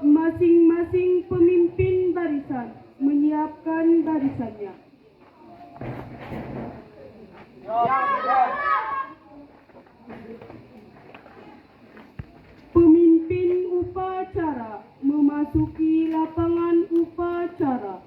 Masing-masing pemimpin barisan menyiapkan barisannya. Pemimpin upacara memasuki lapangan upacara.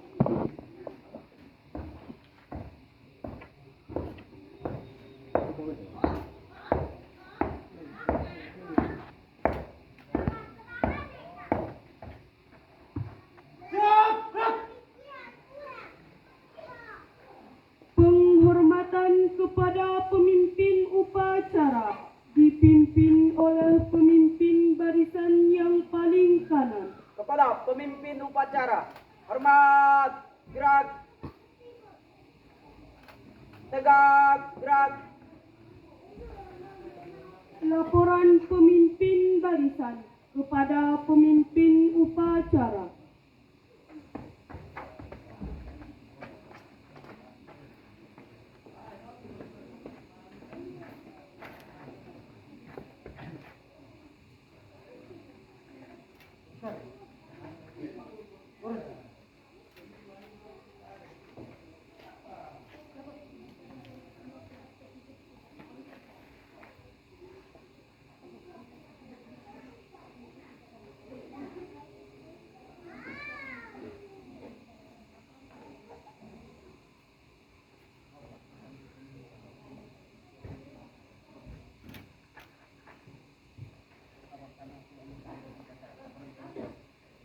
Penghormatan kepada pemimpin upacara dipimpin oleh pemimpin barisan yang paling kanan. Kepada pemimpin upacara, hormat, gerak, tegak, gerak. Laporan pemimpin barisan kepada pemimpin upacara.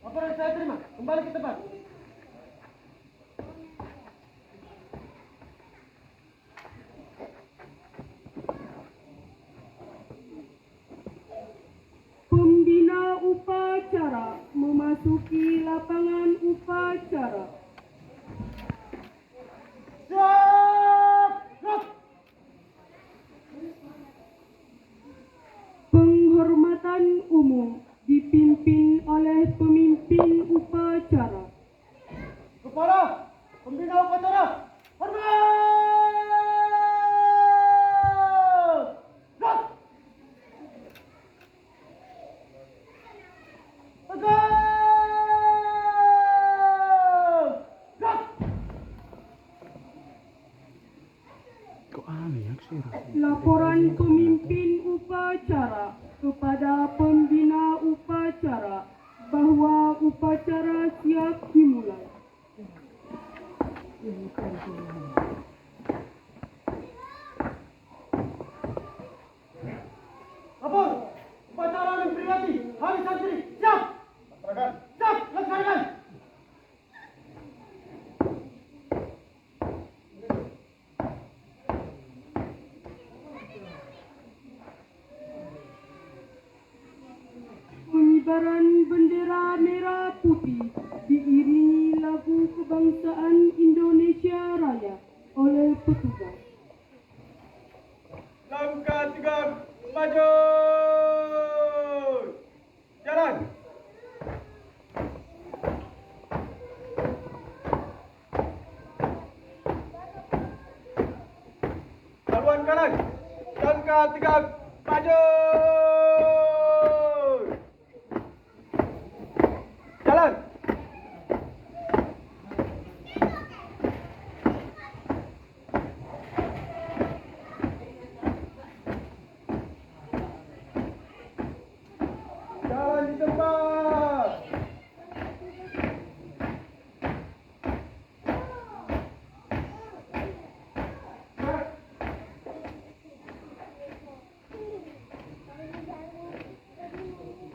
Laporan saya terima, kembali ke tempat. Pembina upacara memasuki lapangan upacara. Penghormatan umum dipimpin oleh pemimpin upacara. Kepala pembina upacara, hormat! Gerak! Tegak! Gerak! Laporan pemimpin upacara kepada pembina upacara bahwa upacara siap dimulai. Lapor, upacara memperingati Hari Santri, siap! Laksanakan. Siap, laksanakan. Pengibaran bendera merah putih diiringi lagu kebangsaan Indonesia Raya oleh petugas. Langkah tegak, maju. Jalan. Haluan kanan. Langkah tegak, maju. Jalan. Jalan di tempat.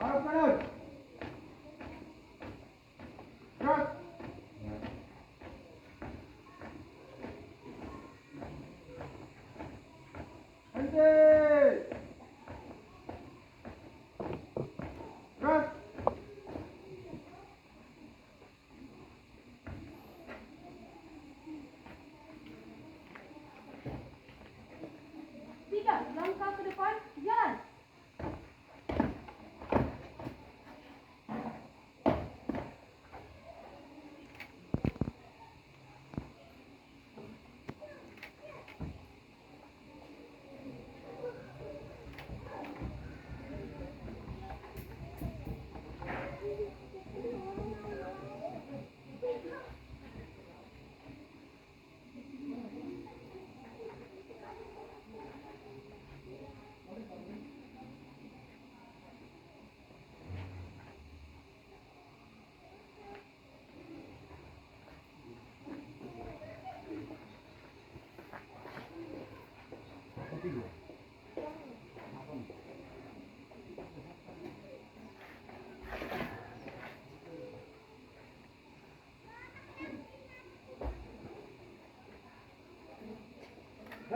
Arah kanan. Gerak. Henti. Gerak.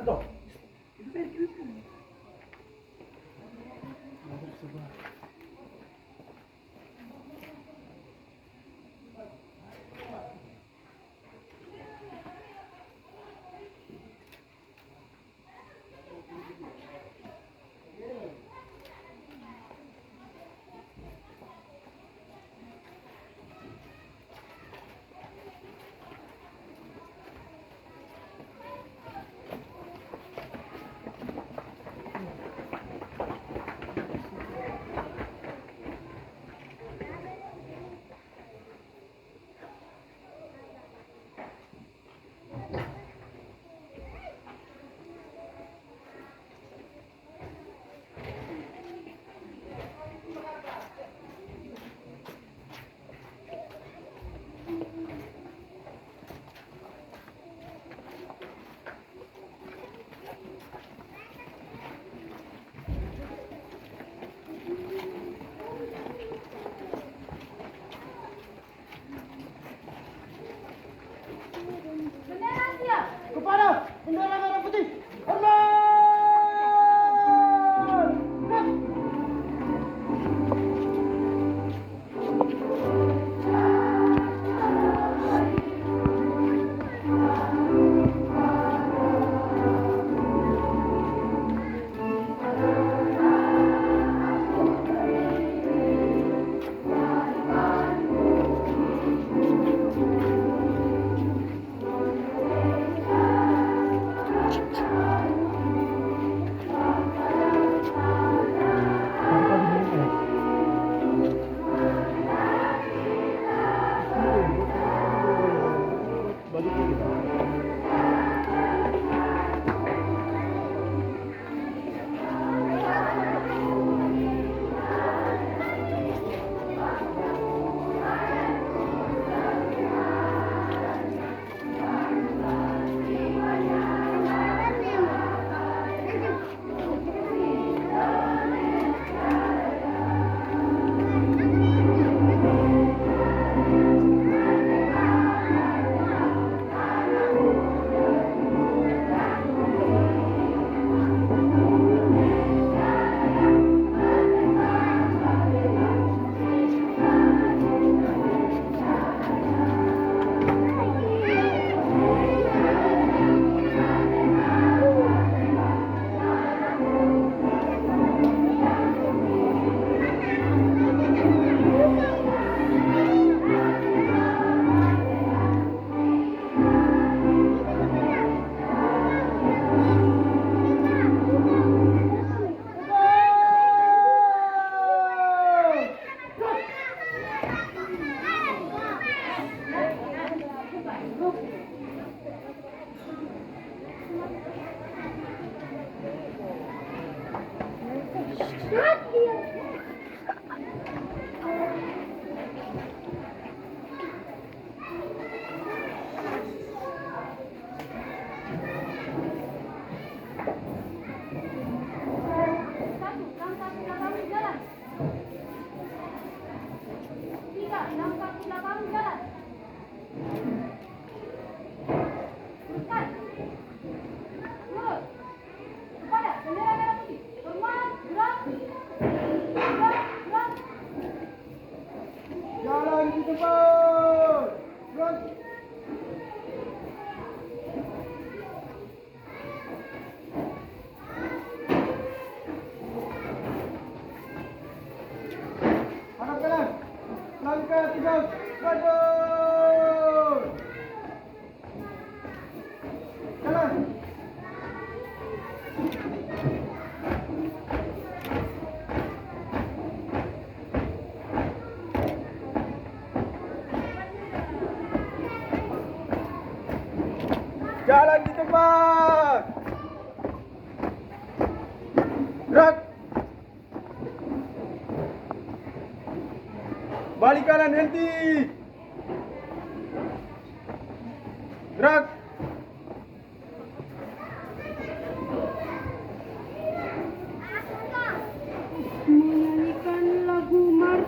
Santo. Kepada bendera merah putih, hormat! Gerak! Jalan di depan. Gerak! Hadap kanan. Langkah 3. Maju. Jalan. Jalan di tempat. Gerak. Balik kanan, henti. Gerak. Menyanyikan lagu Mars.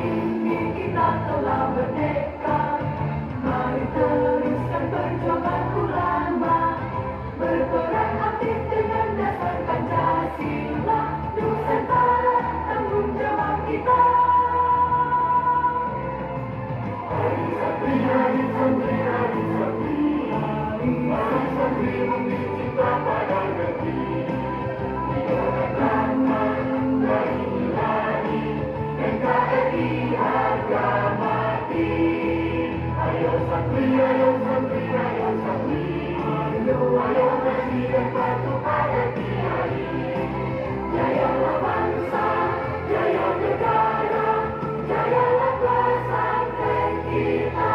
ini kita telah merdeka. Mari teruskan perjuangan ulama, berperan aktif dengan dasar Pancasila. Nusantara tanggung jawab kita. Hari Santri, hari Santri, hari Santri, hari Santri bumi cinta pada negeri. Idola dari Ilahi, NKRI harga mati. Ayo Santri, ayo Santri, ayo Santri, ayo Presiden patuh pada Kiai. Jayalah bangsa, jaya negara, jayalah pesantren kita.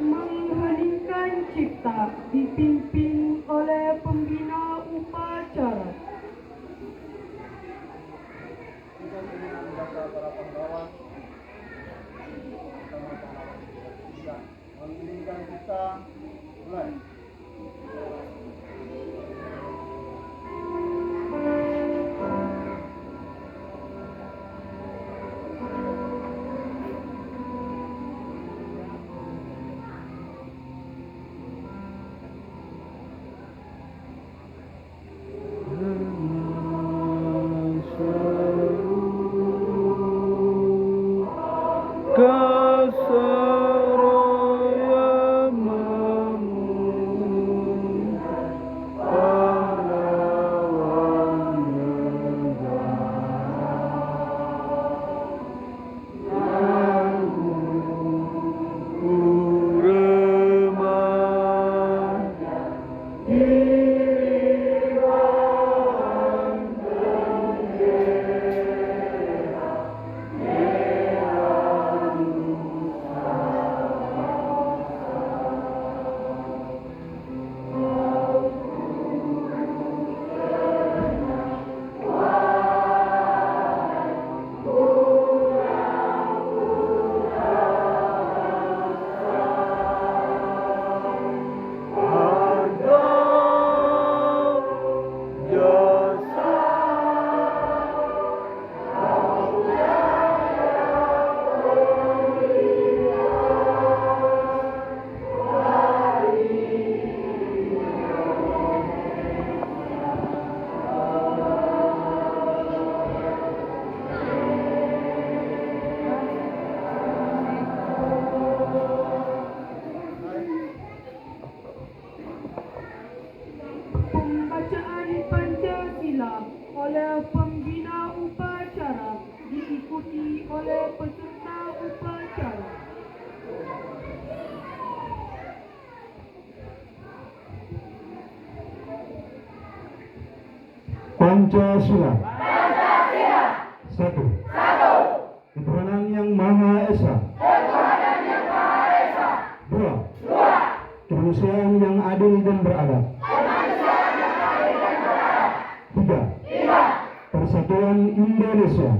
Mengheningkan cipta dipimpin oleh pembina upacara. Dengan membaca para penggawa, mengiringkan kita mulai. Pembacaan Pancasila Pancasila. Satu. Ketuhanan yang Maha Esa. Dua. Kemanusiaan yang adil dan beradab. Tiga. Persatuan Indonesia.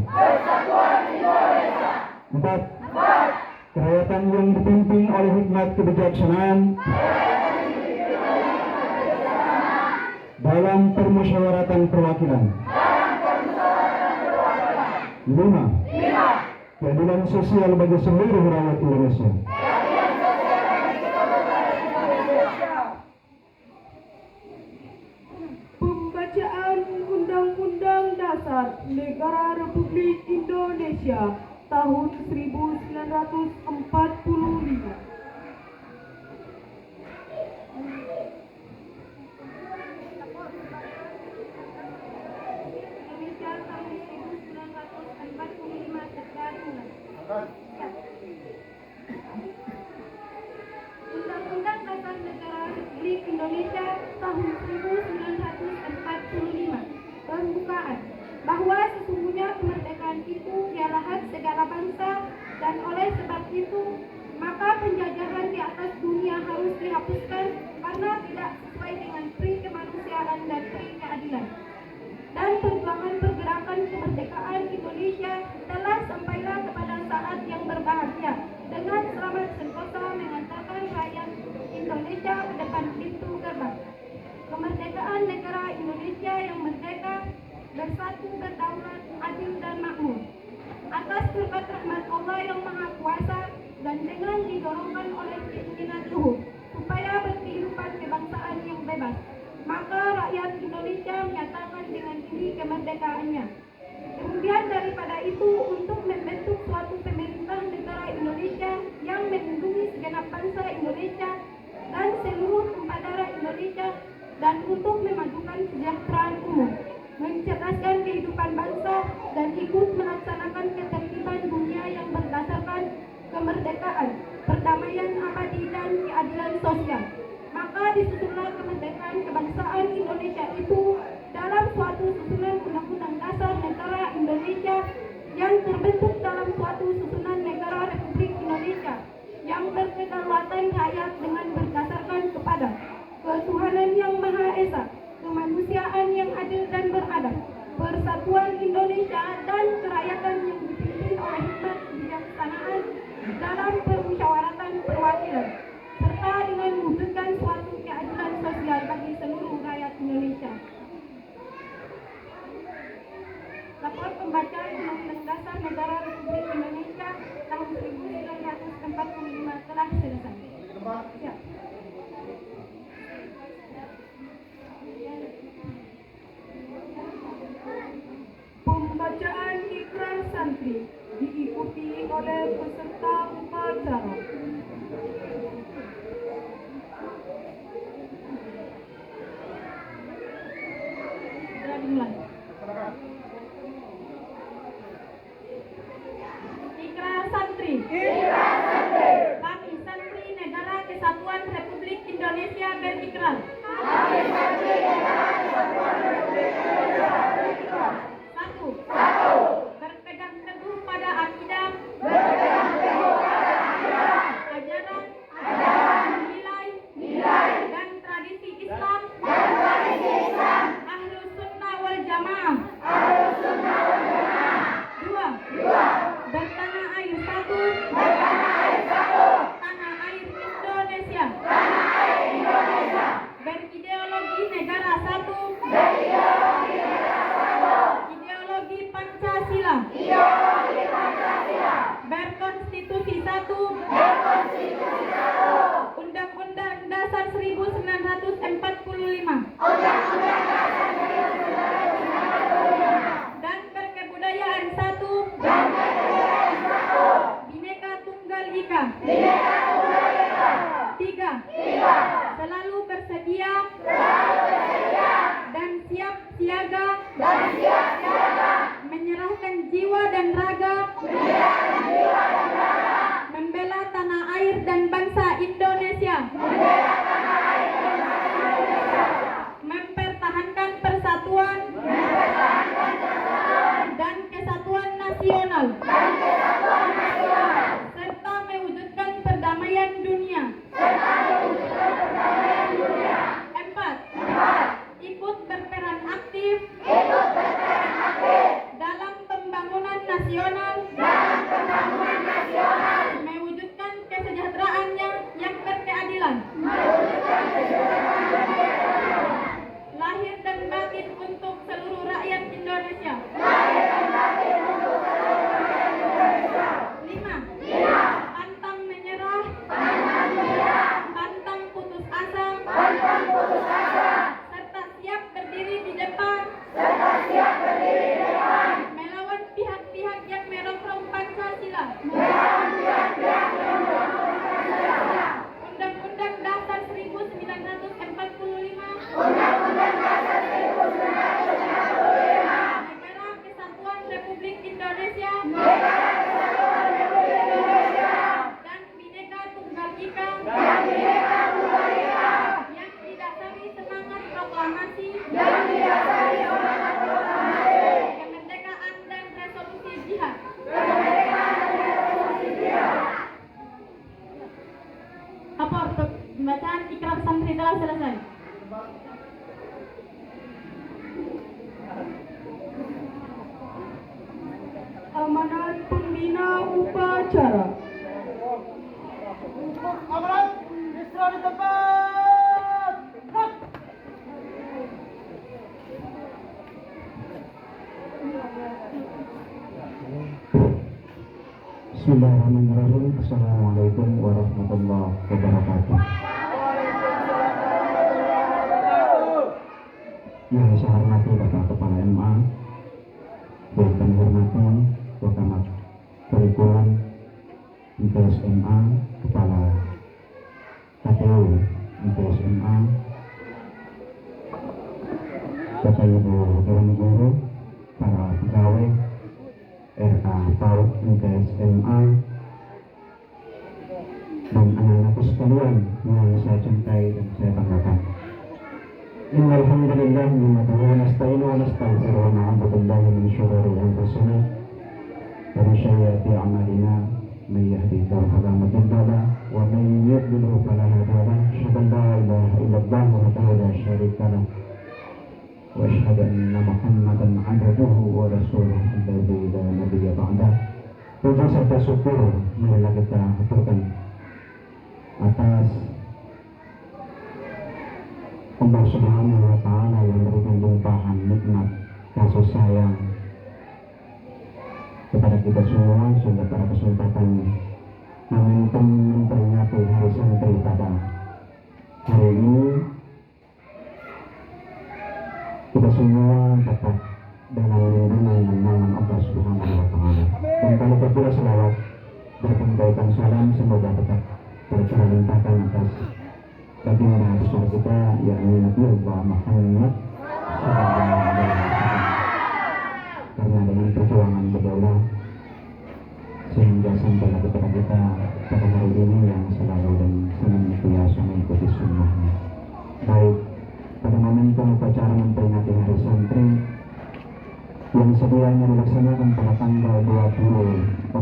Empat. Kerakyatan yang dipimpin oleh hikmat kebijaksanaan dalam permusyawaratan perwakilan. Lima. Keadilan sosial bagi seluruh rakyat Indonesia. Pembacaan Undang-Undang Dasar Negara Republik Indonesia tahun 1945. Undang-Undang Dasar Negara Republik Indonesia tahun 1945. Pembukaan. Bahwa sesungguhnya kemerdekaan itu ialah hak segala bangsa, dan oleh sebab itu maka penjajahan di atas dunia harus dihapuskan karena tidak sesuai dengan pri kemanusiaan dan pri keadilan. Dan perjuangan pergerakan kemerdekaan Indonesia telah sampailah kepada saat yang berbahagia dengan selamat sentosa mengantarkan rakyat Indonesia ke depan pintu gerbang kemerdekaan negara Indonesia yang merdeka, bersatu, berdaulat, adil dan makmur. Atas berkat rahmat Allah yang Maha Kuasa dan dengan didorongkan oleh keinginan luhur supaya berkehidupan kebangsaan yang bebas, maka rakyat Indonesia menyatakan dengan ini kemerdekaannya. Kemudian daripada itu, untuk membentuk suatu pemerintah negara Indonesia yang melindungi segenap bangsa Indonesia dan seluruh tumpah darah Indonesia, dan untuk memajukan kesejahteraan umum, mencerdaskan kehidupan bangsa, dan ikut melaksanakan ketertiban dunia yang berdasarkan kemerdekaan, perdamaian abadi dan keadilan sosial. Maka disusunlah kemerdekaan kebangsaan Indonesia itu dalam suatu susunan Undang-Undang Dasar Negara Indonesia yang terbentuk dalam suatu susunan Negara Republik Indonesia yang berkedaulatan rakyat dengan berdasarkan kepada ketuhanan yang Maha Esa, kemanusiaan yang adil dan beradab, persatuan Indonesia, dan kerakyatan yang dipimpin oleh hikmat kebijaksanaan dalam permusyawaratan perwakilan, serta dengan mewujudkan suatu keadilan sosial bagi seluruh rakyat Indonesia. Lapor pembacaan Undang-Undang Dasar Negara Republik Indonesia tahun 1945 telah selesai. Ya. Pembacaan ikrar santri diikuti oleh peserta upacara. Sudah dimulai. Ikrar santri. Kami santri Negara Kesatuan Republik Indonesia berikrar. Satu. Berpegang teguh pada akidah, ajaran, nilai, dan tradisi Islam, Ahlus Sunnah wal Jamaah. Dua. Bertanah air satu, tanah air Indonesia. Berideologi negara satu, ideologi Pancasila. Berkonstitusi satu, Undang-Undang Dasar 1945. Dan berkebudayaan satu, Bhinneka Tunggal Ika. Tiga. Selalu bersedia dan siap siaga menyerahkan jiwa dan raga membela tanah air dan bangsa Indonesia, mempertahankan persatuan batin untuk seluruh rakyat Indonesia. 5. Pantang menyerah. Pantang putus asa. Serta siap berdiri di depan. Melawan pihak-pihak yang merongrong Pancasila. Undang-Undang Dasar 1945. Negara Kesatuan Republik Indonesia. Dan Bhinneka Tunggal Ika. Yang didasari semangat proklamasi. Kemerdekaan dan resolusi jihad. Apa untuk pembacaan ikrar santri telah selesai. Amanat pembina upacara. Untuk amanat, istirahat di tempat. Gerak. Bismillahirrahmanirrahim. Assalamualaikum warahmatullahi wabarakatuh. Yang saya hormati Bapak Kepala MA, yang kami hormati Pengamat Kurikulum MTS MA, Kepala KPU MTS MA, Bapak Ibu guru, para pegawai RA PAUD MTS MA, dan anak-anakku sekalian yang saya cintai dan saya banggakan. Innal hamdalillah nahmaduhu wa nasta'inu wa nastaghfiruh wa na'udzu billahi min shururi anfusina wa min sayyiati a'malina may yahdihillahu fala mudilla lahu wa may yudlil fala hadiya lahu asyhadu an la ilaha illallah wahdahu la syarika lahu wa asyhadu anna Muhammadan 'abduhu wa rasuluhu alladzi la nabiyya ba'dahu. Puja serta syukur marilah kita aturkan atas Allah Subhanahu wa Ta'ala yang memberikan limpahan nikmat kasih sayang kepada kita semua sehingga pada kesempatan momentum memperingati Hari Santri pada hari ini kita semua dapat dalam lindungan dan naungan Allah Subhanahu wa Ta'ala. Dan kami pula selawat berkembaikan salam semoga tetap tercurah limpahkan atas baginda besar kita yakni Nabi Muhammad sallallahu alaihi wasallam. Karena dengan perjuangan beliau sehingga sampailah kepada kita pada hari ini yang selalu dan senantiasa mengikuti sunnahnya. Baik, pada momentum upacara memperingati Hari Santri yang sedianya dilaksanakan pada tanggal 20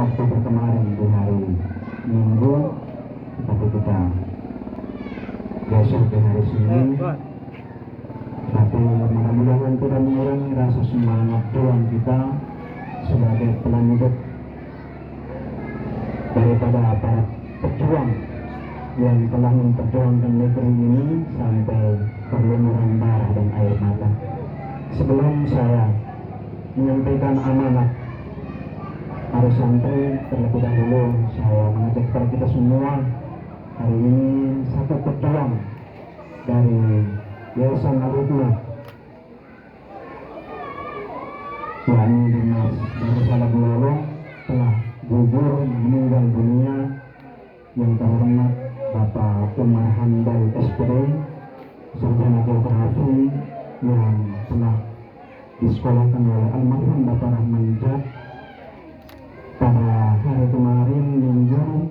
Oktober kemarin di hari Minggu, tapi kita besok di hari Senin. Tapi mudah-mudahan tidak mengurangi rasa semangat juang kita sebagai pelanjut daripada para pejuang yang telah memperjuangkan negeri ini sampai berlumuran darah dan air mata. Sebelum saya menyampaikan amanat Hari Santri, terlebih dahulu saya mengajak kepada kita semua hari ini satu pejuang dari Yayasan Al-Hikmah, yakni Dimas Darussalam Menolong, telah gugur meninggal dunia, yang terhormat Bapak Umar Handal SPD, sarjana geografi yang telah disekolahkan oleh almarhum Bapak Rahman Jad pada hari kemarin Minggu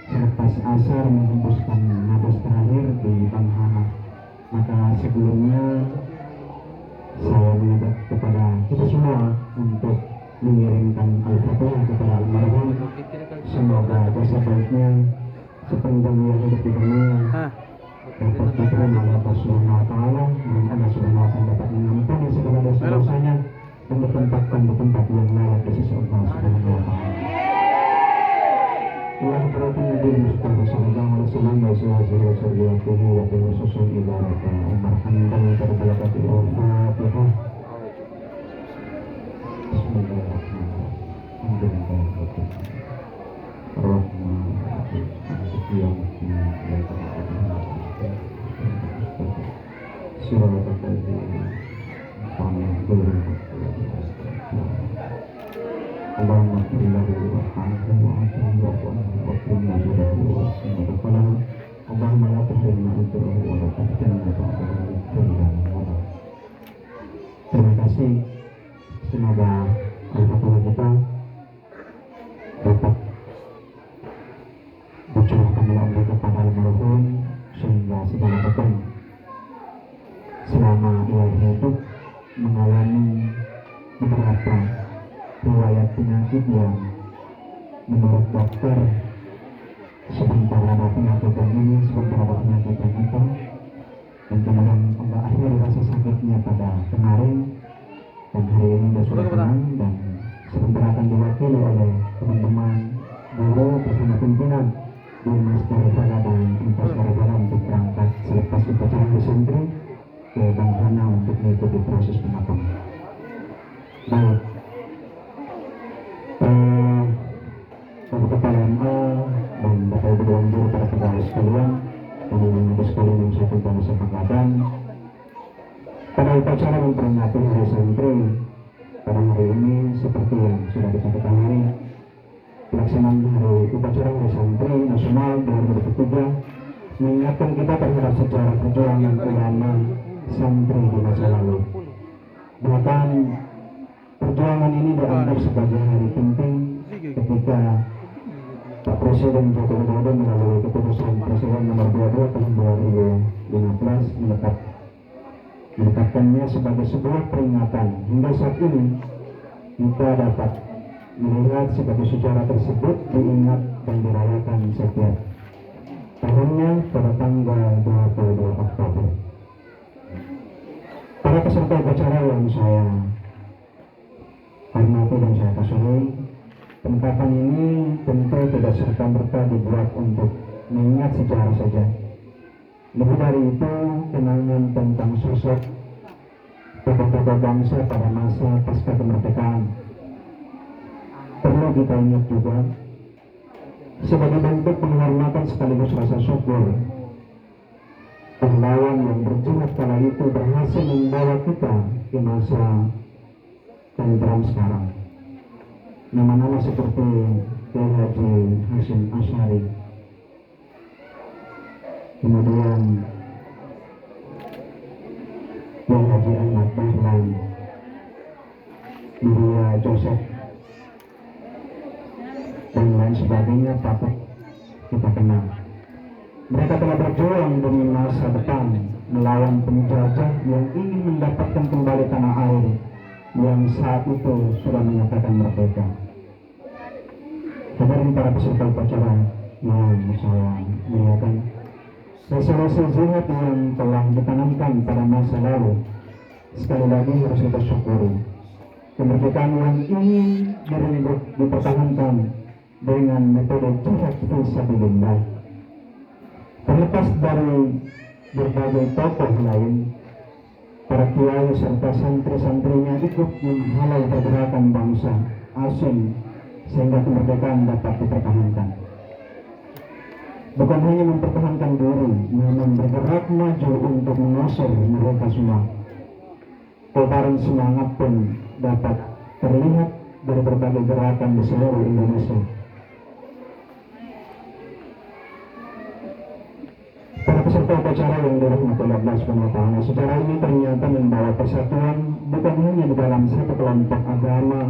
selepas asar menghembuskan nafas terakhir di Banghaha. Maka sebelumnya saya mengajak kepada kita semua untuk mengirimkan Al-Fatihah kepada almarhum. Semoga jasa baiknya sepanjang ia hidup di dunia dapat diterima oleh Allah Subhanahu wa Ta'ala, dan Allah Subhanahu wa Ta'ala dapat mengampuni segala dosa-dosanya dan ditempatkan di tempat yang layak di sisi Allah Subhanahu wa Ta'ala. Allah berarti Nabi Mustafa sallallahu alaihi wasallam wa sallallahu alaihi wasallam wa susul ibarat Umar صراط الذين أنعمت عليهم اللهم اغفر له وارحمه وعافه واعف عنه واكرمنا له واسع مدخله اللهم لا تحرمنا اجره ولا تفتنا بعده كلا ولا. Terima kasih. Semoga Al-Fatihah kita dapat dicurahkan oleh Allah kepada almarhum sehingga segala beban selama ia hidup mengalami beberapa riwayat penyakit yang menurut dokter sebentar ada penyakit yang ini, sebentar ada penyakit yang itu, dan kemudian Allah akhiri rasa sakitnya pada kemarin, dan hari ini dia sudah tenang dan sebentar akan diwakili oleh teman-teman guru bersama pimpinan di Master Rifana dan Investor Rifana untuk berangkat selepas upacara disentri ke Bang Hana untuk mengikuti proses pemakaman. Baik, Bapak Kepala MA dan Bapak Ibu Dewan Guru, para pegawai sekalian, dan ibu sekalian yang saya cintai sepakatan, pada upacara memperingati Hari Santri pada hari ini seperti yang sudah kita ketahui, pelaksanaan upacara Hari Santri Nasional 2023 mengingatkan kita terhadap sejarah perjuangan ulama santri di masa lalu. Bahkan perjuangan ini dianggap sebagai hari penting ketika Pak Presiden Joko Widodo melalui keputusan Presiden nomor 22 tahun 2015 menetapkannya sebagai sebuah peringatan. Hingga saat ini kita dapat melihat sebagai sejarah tersebut diingat dan dirayakan setiap tahunnya pada tanggal 22 Oktober. Para peserta upacara yang saya hormati dan saya kasihi, penetapan ini tentu tidak serta-merta dibuat untuk mengingat sejarah saja. Lebih dari itu, kenangan tentang sosok tokoh-tokoh bangsa pada masa pasca kemerdekaan perlu kita ingat juga sebagai bentuk penghormatan sekaligus rasa syukur. Pahlawan yang berjihad kala itu berhasil membawa kita ke masa tentram sekarang. Nama-nama seperti Kiai Haji Hasyim Asy'ari, kemudian Kiai Haji Ahmad Dahlan, Buya Joseph, dan lain sebagainya patut kita kenal. Mereka telah berjuang demi masa depan melawan penjajah yang ingin mendapatkan kembali tanah air yang saat itu sudah menyatakan merdeka. Hadirin para peserta upacara yang saya muliakan, resolusi jihad yang telah ditanamkan pada masa lalu sekali lagi harus kita syukuri. Kemerdekaan yang ingin dipertahankan dengan metode jihad fisabilillah. Terlepas dari berbagai tokoh lain, para kiai serta santri-santrinya ikut menghalau pergerakan bangsa asing sehingga kemerdekaan dapat dipertahankan. Bukan hanya mempertahankan diri, namun bergerak maju untuk mengusir mereka semua. Kobaran semangat pun dapat terlihat dari berbagai gerakan di seluruh Indonesia. Para peserta upacara yang dirahmati Allah Subhanahu wa Ta'ala, sejarah ini ternyata membawa persatuan bukan hanya di dalam satu kelompok agama,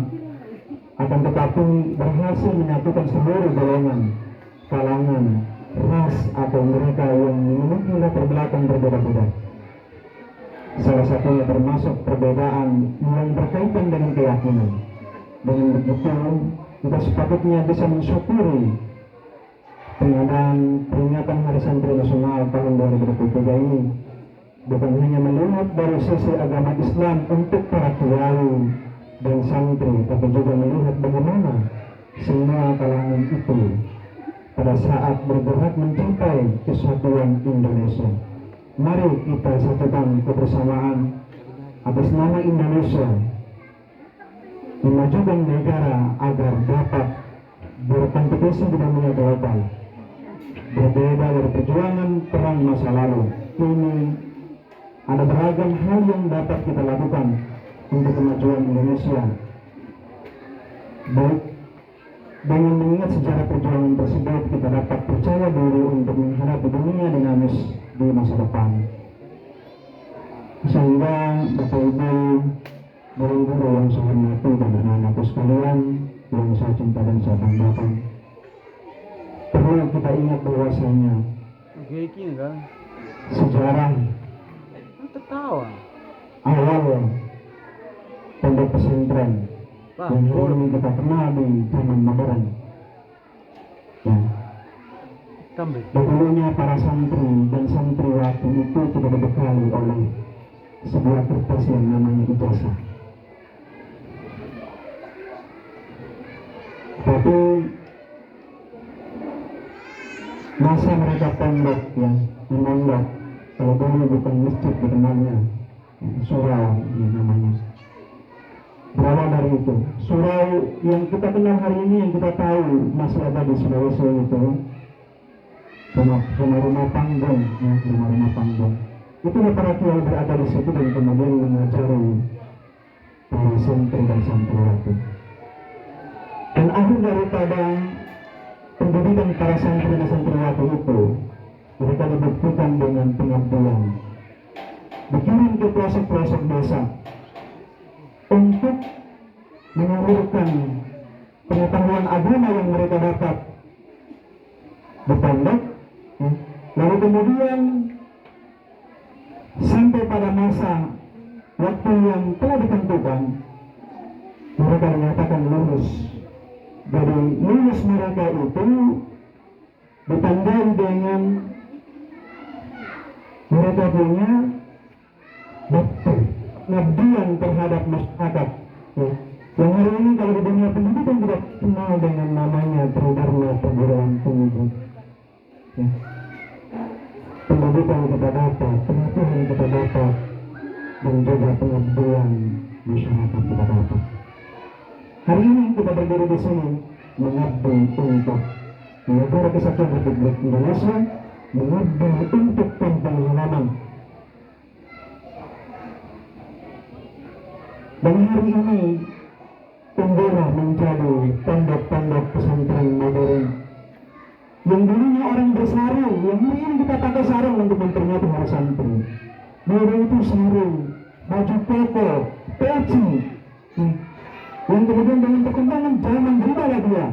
akan tetapi berhasil menyatukan seluruh golongan, kalangan, ras atau mereka yang memiliki latar belakang berbeda-beda. Salah satunya termasuk perbedaan yang berkaitan dengan keyakinan. Dengan begitu, kita sepatutnya bisa mensyukuri pengadaan peringatan Hari Santri Nasional tahun 2023 ini bukan hanya melihat dari sisi agama Islam untuk para kiai dan santri, tapi juga melihat bagaimana semua kalangan itu pada saat bergerak mencapai kesatuan Indonesia. Mari kita satukan kebersamaan atas nama Indonesia, memajukan negara agar dapat berkompetisi di dunia global. Berbeda dari perjuangan perang masa lalu, ini ada beragam hal yang dapat kita lakukan untuk kemajuan Indonesia. Baik dengan mengingat sejarah perjuangan tersebut, kita dapat percaya diri untuk menghadapi dunia dinamis di masa depan. Sehingga Bapak Ibu, guru-guru yang saya hormati dan anak-anakku sekalian yang saya cinta dan saya banggakan, perlu kita ingat bahwasanya sejarah awal pondok pesantren yang hari ini kita kenal di zaman modern, ya, dahulunya para santri dan santriwati itu tidak dibekali oleh sebuah kertas yang namanya ijazah, tapi masa mereka pondok, ya, memondok, kalau dulu bukan masjid dikenalnya, ya, surau ya, namanya. Berawal dari itu, surau yang kita kenal hari ini, yang kita tahu masih ada di Sulawesi itu, rumah-rumah panggung, ya, rumah-rumah panggung. Itulah para kiai berada di situ dan kemudian mengajari para santri dan santriwati. Dan akhir daripada pendidikan para santri dan santriwati itu, mereka dibuktikan dengan pengabdian, dikirim ke pelosok-pelosok desa untuk menyalurkan pengetahuan agama yang mereka dapat di pondok, ya. Lalu kemudian sampai pada masa waktu yang telah ditentukan, mereka dinyatakan lulus. Jadi lulus mereka itu ditandai dengan mereka punya bakti, pengabdian terhadap masyarakat, ya. Yang hari ini kalau di dunia pendidikan tidak kenal dengan namanya Tridharma perguruan tinggi, ya. Pendidikan kita dapat, pelatihan kita dapat, dan juga pengabdian masyarakat kita dapat. Hari ini kita berdiri di sini mengabdi untuk Negara Kesatuan Republik Indonesia, mengabdi untuk kampung halaman. Dan hari ini tumbuhlah menjadi pondok-pondok pesantren modern. Yang dulunya orang bersarung, yang hari ini kita pakai sarung untuk memperingati hari santri. Dulu itu sarung, baju koko, peci, yang kemudian dengan perkembangan zaman berubahlah dia.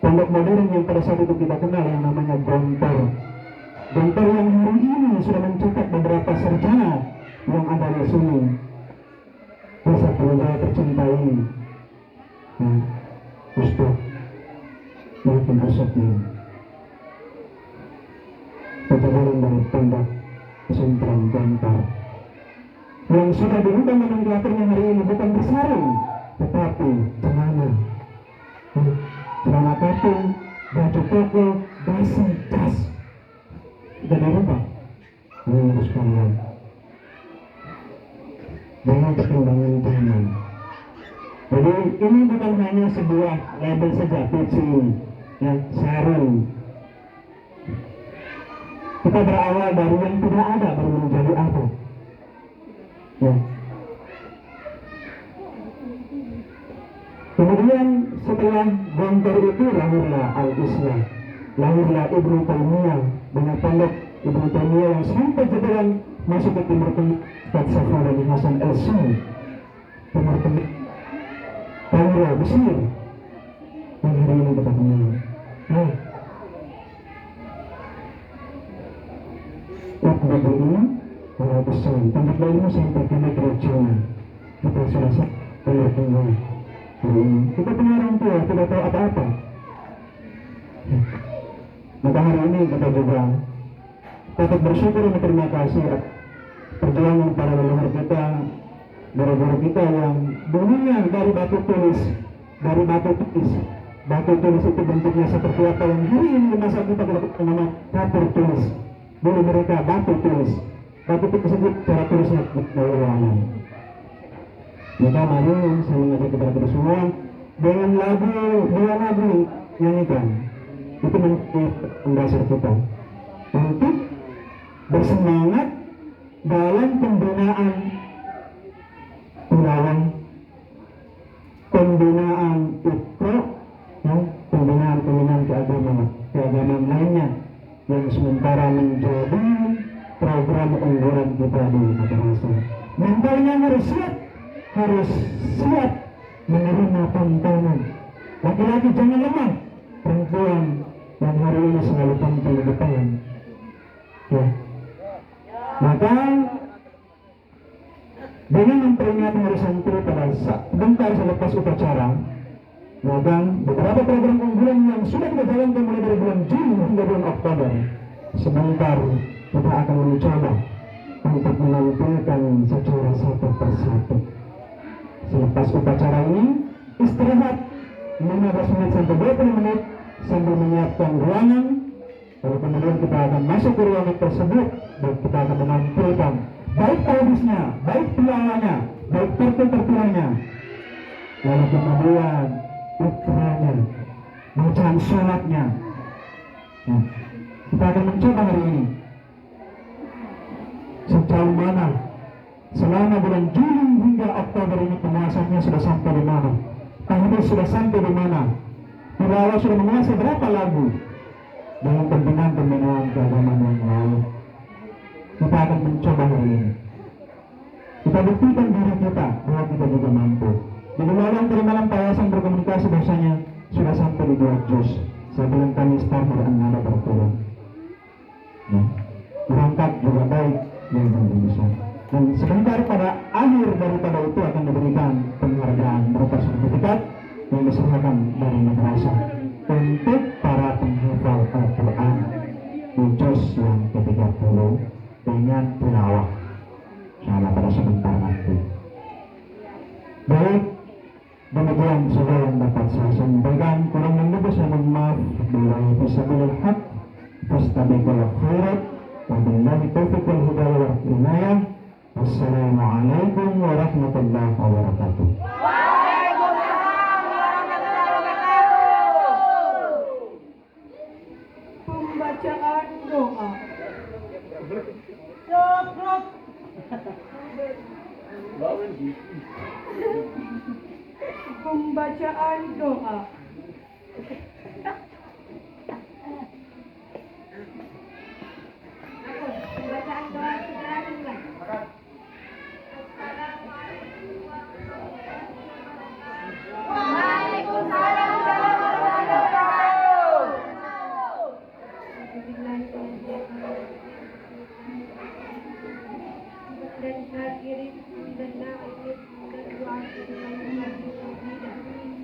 Pondok modern yang pada saat itu kita kenal yang namanya gontor. Gontor yang hari ini sudah mencetak beberapa sarjana yang ada di sini. Desa Peludaya tercinta ini, Ustaz Makin Asyadin, pejalan dari pondok pesantren Gontor, yang sudah diubah nomenklaturnya hari ini bukan bersarung, tetapi celana katung, baju koko, dasi, jas, dan dirubah. Ini sekalian dengan perkembangan zaman. Jadi ini bukan hanya sebuah label saja, peci, ya, sarung. Kita berawal dari yang tidak ada baru menjadi apa, ya. Kemudian setelah Gontor itu lahirlah Al-Islam, lahirlah Ibnu Taimiyah dengan pondok Ibnu Taimiyah yang sampai jalan masuk ke Timur Tengah. Ustaz Safari Hasan El-Suni, Timur Tengah, Kairo, Mesir, yang hari ini kita kenal. Nah, waktu ini kalau besar, tempat lainnya sampai ke negeri China, kita selesai Timur Tengah. Hari ini kita punya orang tua tidak tahu apa-apa. Maka hari ini kita juga patut bersyukur dan berterima kasih perjuangan para leluhur kita, guru-guru kita yang dulunya dari batu tulis, batu tulis itu bentuknya seperti apa yang hari ini masa kita lakukan nama kapur tulis. Dulu mereka batu tulis tersebut cara tulisnya berwarna. Maka mari saya mengajak kepada kita semua dengan dua lagu nyanyikan, itu menjadi dasar kita untuk bersemangat dalam pembinaan ulang, pembinaan Iqra, ya, pembinaan keagamaan lainnya yang sementara menjadi program unggulan kita di madrasah. Mentalnya harus siap menerima tantangan. Laki-laki jangan lemah, perempuan yang hari ini selalu tampil di depan. Ya. Maka dengan memperingati Hari Santri pada sebentar selepas upacara, maka beberapa program unggulan yang sudah kita jalankan mulai dari bulan Juli hingga bulan Oktober, sebentar kita akan mencoba untuk menampilkan secara satu persatu. Selepas upacara ini istirahat 15 menit sampai 20 menit sambil menyiapkan ruangan. Lalu kemudian kita akan masuk ke ruangan tersebut dan kita akan menampilkan baik taubisnya, baik tilawahnya, baik tertulisannya. Lalu kemudian ikranya, bacaan sholatnya. Nah, kita akan mencoba hari ini sejauh mana selama bulan Juli hingga Oktober ini penguasanya sudah sampai di mana, tahdir sudah sampai di mana, tilawah sudah menguasai berapa lagu dalam pembinaan keagamaan yang lain. Kita akan mencoba hari ini. Kita buktikan diri kita bahwa kita juga mampu. Jadi malam dari malam Yayasan Berkomunikasi bahasanya sudah sampai di 2 juz sebelum kami start dan nada berturun. Nah, berangkat juga baik yang bisa. Dan sebentar pada akhir daripada itu akan diberikan penghargaan berupa sertifikat yang diserahkan dari madrasah untuk para penghafal Al-Quran di juz yang ke-30 dengan tilawah salah pada sebentar nanti. Baik, demikian saja yang dapat saya sampaikan. Kurang lebih saya mohon maaf. Billahi fisabilil haq fastabiqul khairat wa billahi taufiq wal hidayah wal inayah. Wassalamualaikum warahmatullahi wabarakatuh. Pembacaan doa. Cepat. Pembacaan doa. Pembacaan doa segera dimulai. Waalaikumsalam warahmatullahi wabarakatuh. Dan hadirin dan na'imin dan du'atin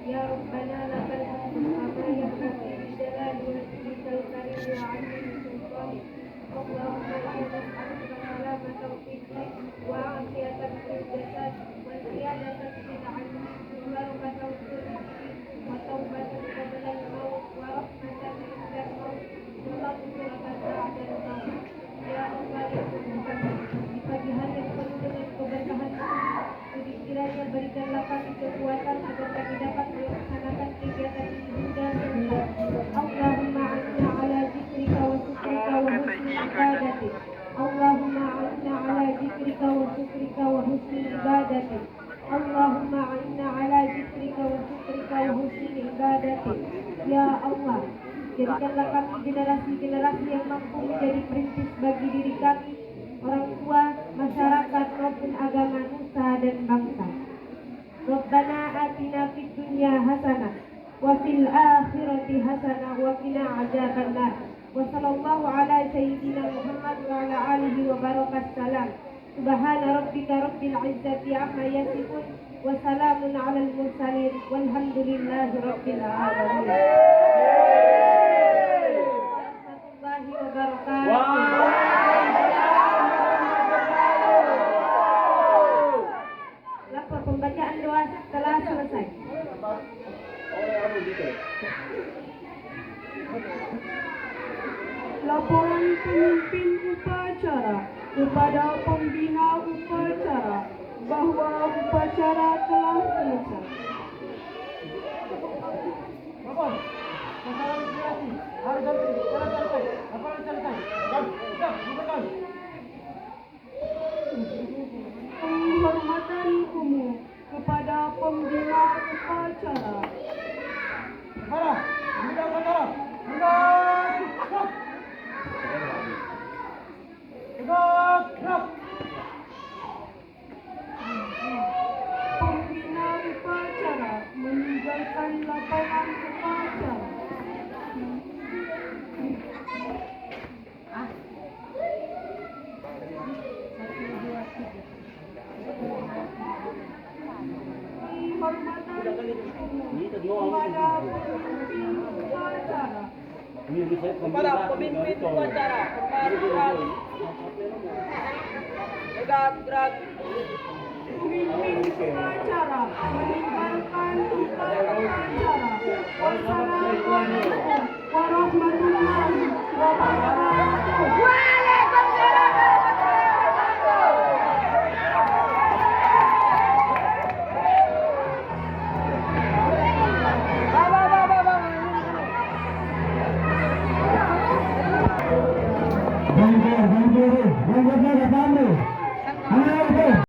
ya Rabbana lakal hamdu kama yanbaghi li jalali wajhikal karim wa 'azimi sultanik. Allahumma inna nas'aluka salamatan fid din wa 'afiyatan fil jasad wa ziyadatan fil 'ilmi wa barakatan fil rizqi wa tawbatan qabla al-maut wa rahmatan 'inda al-maut wa maghfiratan ba'da al-maut. Ya Allah, ya Tuhan, di pagi hari yang penuh dengan keberkahan ini, kiranya berikanlah kami kekuatan agar kami dapat melaksanakan kegiatan ini hingga selesai. Allahumma a'inna ala zikrika wa syukrika wa husni ibadatik. Allahumma a'inna ala zikrika wa syukrika wa husni ibadatik. Allahumma a'inna ala zikrika wa syukrika wa husni ibadatik. Ya Allah, jadikanlah kami generasi-generasi yang mampu menjadi perintis bagi diri kami, orang tua, masyarakat maupun agama nusa dan bangsa. Rabbana atina fid dunya hasanah wa fil akhirati hasanah wa qina adzabannar. Wa sallallahu ala sayyidina Muhammad wa ala alihi wa barakas salam. Subhana rabbika rabbil izzati amma yasifun wa salamun alal mursalin walhamdulillahi rabbil alamin. Warahmatullahi wabarakatuh. Lapor pembacaan doa telah selesai. Laporan pemimpin upacara kepada pembina upacara bahwa upacara telah selesai. Bapak, masalah rekreasi, hari Santri, jalan selesai. Laporan selesai. Sudah, bubarkan. pembina upacara. Para, pembina upacara. Tegak, gerak. Tegak, gerak. Pembina upacara meninggalkan lapangan upacara. Penghormatan kepada pemimpin upacara. Kepada pemimpin upacara, peraturan tegak gerak. Pemimpin upacara meninggalkan tempat upacara. Wassalamualaikum